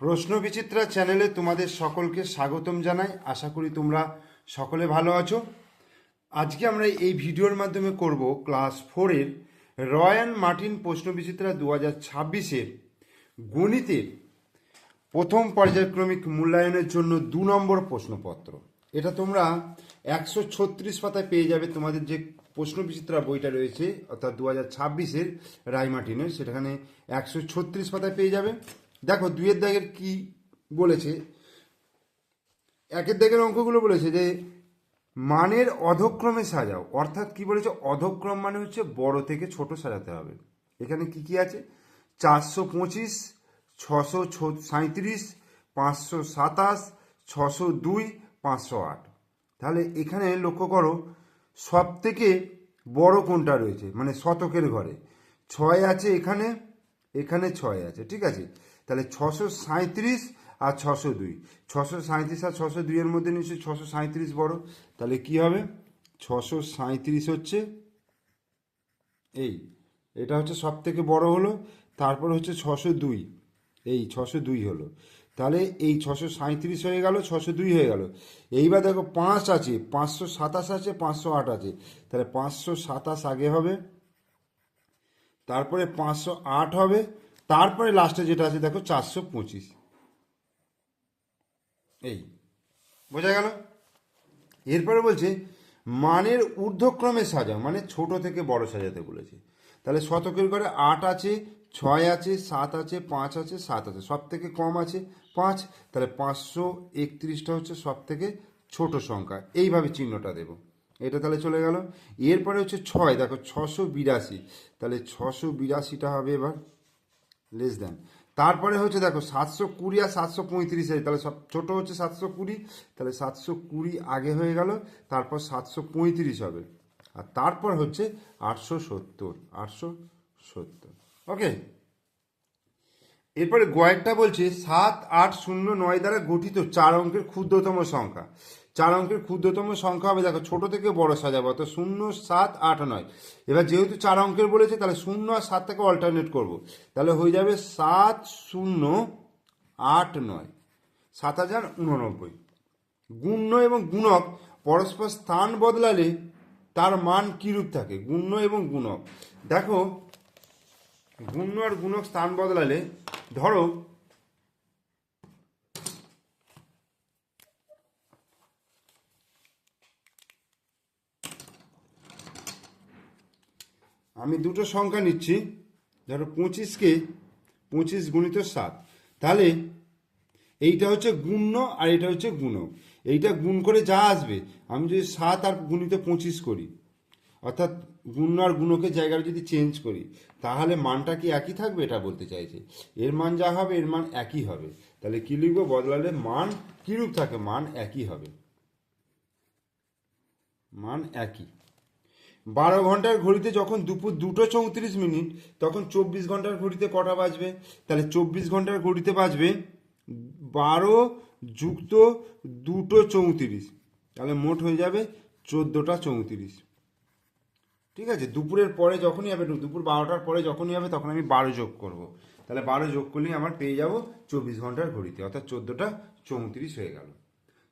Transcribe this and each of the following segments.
প্রশ্ন বিচিত্রা চ্যানেলে তোমাদের সকলকে স্বাগতম জানাই। আশা করি তোমরা সকলে ভালো আছো। আজকে আমরা এই ভিডিওর মাধ্যমে করব ক্লাস 4-এর রয় মার্টিন প্রশ্ন বিচিত্রা 2026-এর গণিতের প্রথম পর্যায়ক্রমিক মূল্যায়নের জন্য 2 নম্বর প্রশ্নপত্র। এটা তোমরা 136 পাতায় পেয়ে যাবে। তোমাদের যে প্রশ্ন বিচিত্রা বইটা রয়েছে অর্থাৎ 2026-এর রায় মার্টিনের, সেখানে 136 পাতায় পেয়ে যাবে। দেখো, 2-এর দাগের কি বলেছে। 1-এর দাগের অঙ্কগুলো বলেছে যে মানের অধক্রমে সাজাও, অর্থাৎ কি বলেছে, অধক্রম মানে হচ্ছে বড় থেকে ছোট সাজাতে হবে। এখানে কি কি আছে? 425, 637, 527, 602, 508। তাহলে এখানে লক্ষ্য করো, সব থেকে বড় কোনটা রয়েছে, মানে শতকের ঘরে 6 আছে, এখানে এখানে 6 আছে, ঠিক আছে। তাহলে 637 আর 602, 637 আর 602 এর মধ্যে নিশ্চয়ই 637 বড়। তাহলে কি হবে? 637 হচ্ছে এটা হচ্ছে সব থেকে বড় হলো। তারপর হচ্ছে 602, 602 হলো। তাহলে এই 637 হয়ে গেল, 602 হয়ে গেল। এইবার দেখো 5 আছে, 527 আছে, 508 আছে। তাহলে 527 আগে হবে, তারপরে 508 হবে, তারপরে লাস্টে যেটা আছে দেখো 425। বোঝা গেল? এরপরে বলছে মানের ঊর্ধ্বক্রমে সাজাও, মানে ছোট থেকে বড় সাজাতে বলেছে। তাহলে শতকের ঘরে 8 আছে, 6 আছে, 7 আছে, 5 আছে, 7 আছে। সব থেকে কম আছে 5। তাহলে 531টা হচ্ছে সব থেকে ছোট সংখ্যা। এইভাবে চিহ্নটা দেব। এটা তাহলে চলে গেল। এরপরে হচ্ছে 6, দেখো 682। তাহলে 682টা হবে এবার লেস দেন। তারপরে হচ্ছে দেখো 720 আর 735 আছে। তাহলে সব ছোট হচ্ছে 720। তাহলে 720 আগে হয়ে গেল, তারপর 735 হবে, আর তারপর হচ্ছে 870। ওকে। এরপরে গয়েরটা বলছে 7809 দ্বারা গঠিত 4 অঙ্কের ক্ষুদ্রতম সংখ্যা। 4 অঙ্কের ক্ষুদ্রতম সংখ্যা হবে, দেখো ছোট থেকে বড় সাজাবো, তো 0, 7, 8, 9। এবার যেহেতু 4 অঙ্কের বলেছে, তাহলে 0 আর 7 থেকে অল্টারনেট করব। তাহলে হয়ে যাবে 7089, 7089। গুণ্য এবং গুণক পরস্পর স্থান বদলালে তার মান কিরূপ থাকে? গুণ্য এবং গুণক, দেখো গুণ্য আর গুণক স্থান বদলালে, ধরো আমি দুটো সংখ্যা নিচ্ছি, ধরো 25কে 25 গুণিত 7। তাহলে এইটা হচ্ছে গুণ্য আর এটা হচ্ছে গুণক। এইটা গুণ করে যা আসবে, আমি যদি 7 আর গুণিত 25 করি, অর্থাৎ গুণ্য আর গুণকের জায়গায় যদি চেঞ্জ করি, তাহলে মানটা কি একই থাকবে? এটা বলতে চাইছে। এর মান যা হবে এর মান একই হবে। তাহলে কি লিখবো? বদলালে মান কিরূপ থাকে? মান একই হবে, মান একই। 12 ঘন্টার ঘড়িতে যখন দুপুর 2:34, তখন 24 ঘন্টার ঘড়িতে কটা বাজবে? তাহলে 24 ঘন্টার ঘড়িতে বাজবে 12 যুক্ত 2:34। তাহলে মোট হয়ে যাবে 14:34। ঠিক আছে। দুপুরের পরে যখনই হবে, দুপুর 12টার পরে যখনই হবে, তখন আমি 12 যোগ করব। তাহলে 12 যোগ করলেই আমার পেয়ে যাব 24 ঘন্টার ঘড়িতে, অর্থাৎ 14:34 হয়ে গেল।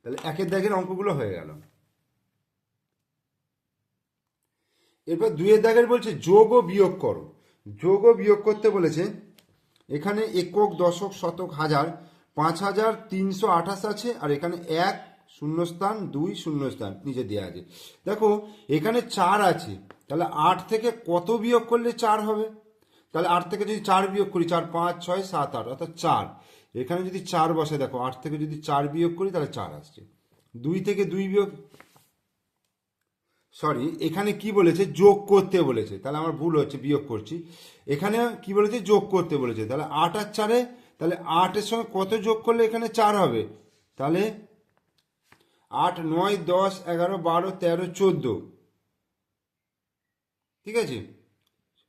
তাহলে 1-এর দাগের অঙ্কগুলো হয়ে গেল। এরপর 2-এর দাগের বলছে যোগ ও বিয়োগ করো। যোগ ও বিয়োগ করতে বলেছে। এখানে একক, দশক, শতক, হাজার, 5328 আছে, আর এখানে 1 শূন্যস্থান 2 শূন্যস্থান নিচে দেওয়া আছে। দেখো এখানে 4 আছে, তাহলে 8 থেকে কত বিয়োগ করলে 4 হবে? তাহলে 8 থেকে যদি 4 বিয়োগ করি, 4, 5, 6, 7, 8, অর্থাৎ 4। এখানে যদি 4 বসে, দেখো 8 থেকে যদি 4 বিয়োগ করি তাহলে 4 আসছে। 2 থেকে 2 বিয়োগ, সরি, এখানে কি বলেছে? যোগ করতে বলেছে। তাহলে আমার ভুল হচ্ছে, বিয়োগ করছি। এখানে কি বলেছে? যোগ করতে বলেছে। তাহলে 8 আর 4, তাহলে 8-এর সঙ্গে কত যোগ করলে এখানে 4 হবে? তাহলে 8, 9, 10, 11, 12, 13, 14। ঠিক আছে,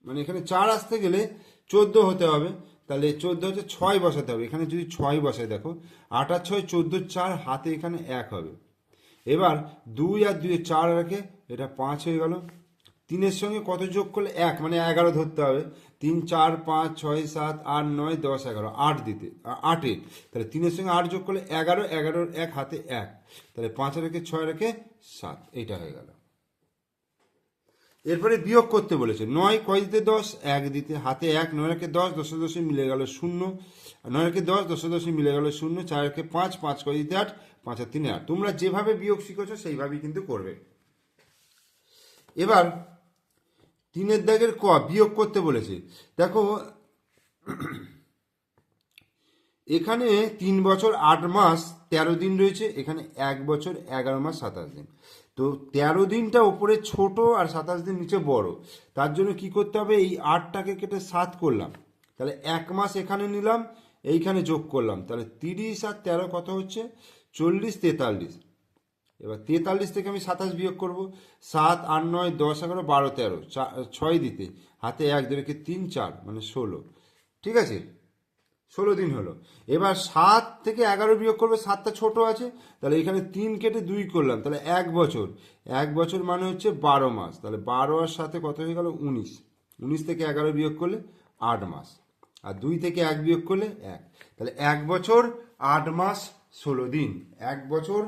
মানে এখানে 4 আসতে গেলে 14 হতে হবে। তাহলে 14 হচ্ছে 6 বসাতে হবে। এখানে যদি 6 বসায়, দেখো 8 আর 6, 14, 4 হাতে এখানে 1 হবে। এবার 2 আর 2, 4 রেখে এটা 5 হয়ে গেল। তিনের সঙ্গে কত যোগ করলে এক, মানে 11 ধরতে হবে। 3 4 5 6 7 8 9 10 11, 8 দিতে 8-এ, তাহলে তিনের সঙ্গে 8 যোগ করলে 11, 11-র এক হাতে এক, তাহলে 5 রেখে 6 রেখে 7, এইটা হয়ে গেল। এরপরে বিয়োগ করতে বলেছে। 9 কয় দিতে 10, 1 দিতে, হাতে 1, 9 রেখে 10, 10 10 মিলে গেল 0, 9 রেখে 10, 10 10 মিলে গেল 0, 4 রেখে 5, 5 কয় দিতে 8, 5 আর 3 8। তোমরা যেভাবে বিয়োগ শিখেছো সেইভাবেই কিন্তু করবে। এবার 3-এর দাগের ক, বিয়োগ করতে বলেছে। দেখো এখানে 3 বছর 8 মাস 13 দিন রয়েছে, এখানে 1 বছর 11 মাস 27 দিন। তো 13 দিনটা উপরে ছোট আর 27 দিন নিচে বড়, তার জন্য কি করতে হবে, এই 8টাকে কেটে 7 করলাম, তাহলে 1 মাস এখানে নিলাম, এইখানে যোগ করলাম, তাহলে 30 আর 13 কত হচ্ছে, 40 43। এবার 43 থেকে আমি 27 বিয়োগ করব, 7 8 9 10 11 12 13, 6 দিতে, হাতে 1 2 রেখে 3 4, মানে 16। ঠিক আছে, 16 দিন হলো। এবার 7 থেকে 11 বিয়োগ করবে, 7টা ছোট আছে, তাহলে এখানে 3 কেটে 2 করলাম, তাহলে 1 বছর, 1 বছর মানে হচ্ছে 12 মাস, তাহলে 12 আর সাথে কত হয়ে গেল 19, 19 থেকে 11 বিয়োগ করলে 8 মাস, আর 2 থেকে 1 বিয়োগ করলে 1, তাহলে 1 বছর 8 মাস 16 দিন, 1 বছর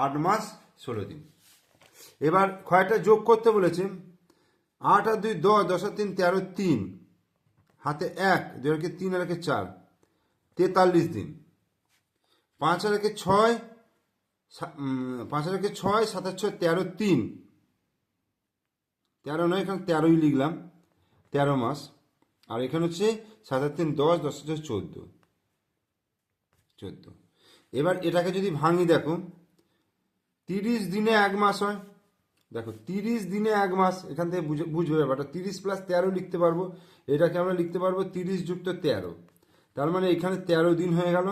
8 মাস 16 দিন। এবার কয়টা যোগ করতে বলেছে, 8 আর 2 10, 10 আর 3 13, 3 হাতে 1, 2 রেখে 3 আর রেখে 4, 43 দিন। 5 আর একে 6, 5 আর একে 6, 7 আর 6 13, 3 13 নয়, এখানে 13ই লিখলাম, 13 মাস। আর এখানে হচ্ছে 7 আর 3 10, 10 আর 14, 14। এবার এটাকে যদি ভাঙি, দেখো 30 দিনে 1 মাস হয়, দেখো 30 দিনে 1 মাস, এখান থেকে বুঝবে ব্যাপারটা। 30 প্লাস 13 লিখতে পারবো, এটাকে আমরা লিখতে পারবো 30 যুক্ত 13, তার মানে এখানে 13 দিন হয়ে গেল।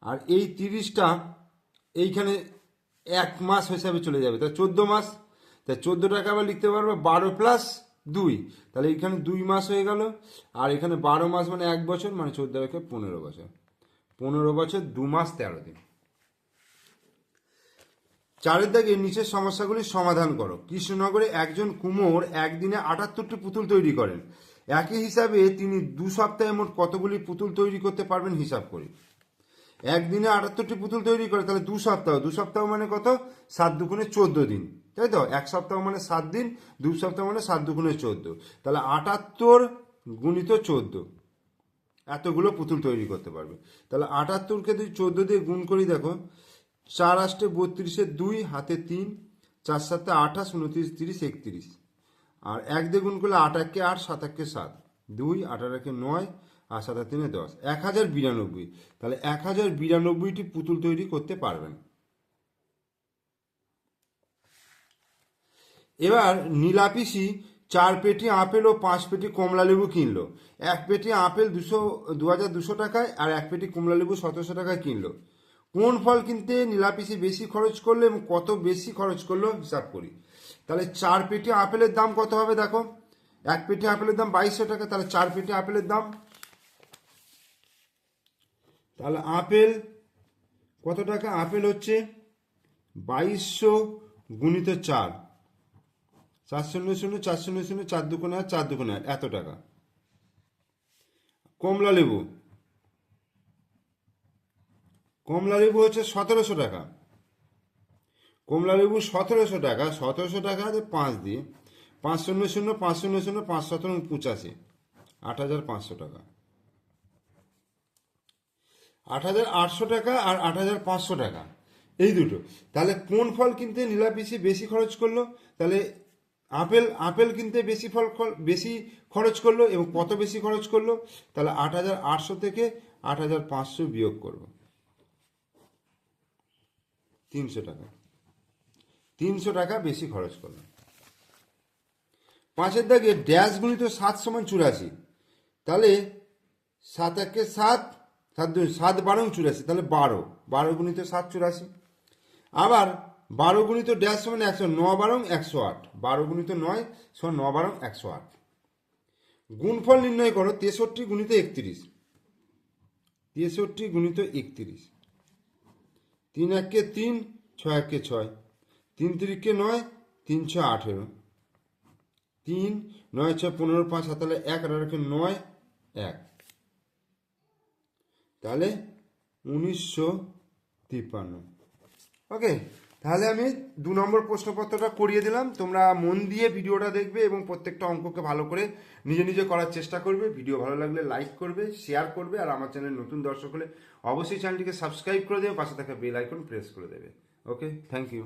আর এই 30টা এইখানে 1 মাস হিসাবে চলে যাবে, তাহলে 14 মাস, তাই 14টাকে আবার লিখতে পারবো 12 প্লাস 2, তাহলে এখানে 2 মাস হয়ে গেল। আর এখানে 12 মাস মানে 1 বছর, মানে 14 রেখে 15 বছর, 15 বছর 2 মাস 13 দিন। 4-এর দাগে নিচের সমস্যাগুলির সমাধান করো। কৃষ্ণনগরে একজন কুমোর একদিনে 78টি পুতুল তৈরি করেন, একই হিসাবে তিনি 2 সপ্তাহে মোট কতগুলি পুতুল তৈরি করতে পারবেন হিসাব করি। একদিনে 78টি পুতুল তৈরি করে, তাহলে 2 সপ্তাহ, 2 সপ্তাহ মানে কত, 7 দুগুণে 14 দিন, তাই তো। 1 সপ্তাহ মানে 7 দিন, 2 সপ্তাহ মানে 7 দুগুণে 14, তাহলে 78 গুণিত 14, এতগুলো পুতুল তৈরি করতে পারবে। তাহলে 78কে যদি 14 দিয়ে গুণ করি, দেখো 4 8 32, 2 হাতে 3, 4 7 28, 29 30 31, আর 1 দিয়ে গুণ করলে 8 1 8, 7 1 7, 2 18 1 9, আর 7 3 10, 1092। তাহলে 1092টি পুতুল তৈরি করতে পারবেন। এবার নীলাপিসি 4 পেটি আপেল ও 5 পেটি কমলা লেবু কিনলো। 1 পেটি আপেল 2200 টাকায়, আর 1 পেটি কমলা লেবু 1700 টাকায় কিনলো। কোন ফল কিনতে নীলাপিসি বেশি খরচ করলো এবং কত বেশি খরচ করলো হিসাব করি। তাহলে 4 পেটি আপেলের দাম কত হবে, দেখো 1 পেটি আপেলের দাম 2200 টাকা, তাহলে 4 পেটি আপেলের দাম, তাহলে আপেল কত টাকা, আপেল হচ্ছে 2200 গুণিত 4, 4 0 0 4 0 0, 4 দুগুণে 8, 4 দুগুণে 8, এত টাকা। কমলা লেবু, কমলা লেবু হচ্ছে 1700 টাকা, কমলা লেবু 1700 টাকা, 1700 টাকা 5 দিয়ে, 5 0 0 5 0 0, 5 17 85, 8500 টাকা। 8800 টাকা আর 8500 টাকা, এই দুটো। তাহলে কোন ফল কিনতে নীলাপিসি বেশি খরচ করলো, তাহলে আপেল, আপেল কিনতে বেশি খরচ করলো, এবং কত বেশি খরচ করলো, তাহলে 8800 থেকে 8500 বিয়োগ করব, 300 টাকা, 300 টাকা বেশি খরচ করলো। 5-এর দাগে ড্যাশ গুণিত 7 সমান 84, তাহলে 7 1 7, 7 2 7 12 84, তাহলে 12 গুণিত 7 84। আবার 12 গুণিত ড্যাশ সমান 100, 9 12 108, 12 গুণিত 9 সমান 9 12 108। গুণফল নির্ণয় করো 63 গুণিত 31, 63 গুণিত 31, 3 1 3, 6 1 6, 3 3 9, 3 6 18, 3, 9 6 15, 5 7 তাহলে 1 আর 9 1, তাহলে 1953। ওকে, তাহলে আমি 2 নম্বর প্রশ্নপত্রটা করিয়ে দিলাম। তোমরা মন দিয়ে ভিডিওটা দেখবে এবং প্রত্যেকটা অঙ্ককে ভালো করে নিজে নিজে করার চেষ্টা করবে। ভিডিও ভালো লাগলে লাইক করবে, শেয়ার করবে, আর আমার চ্যানেল নতুন দর্শক হলে অবশ্যই চ্যানেলটিকে সাবস্ক্রাইব করে দেবে, পাশে থাকা বেল আইকন প্রেস করে দেবে। ওকে, থ্যাংক ইউ।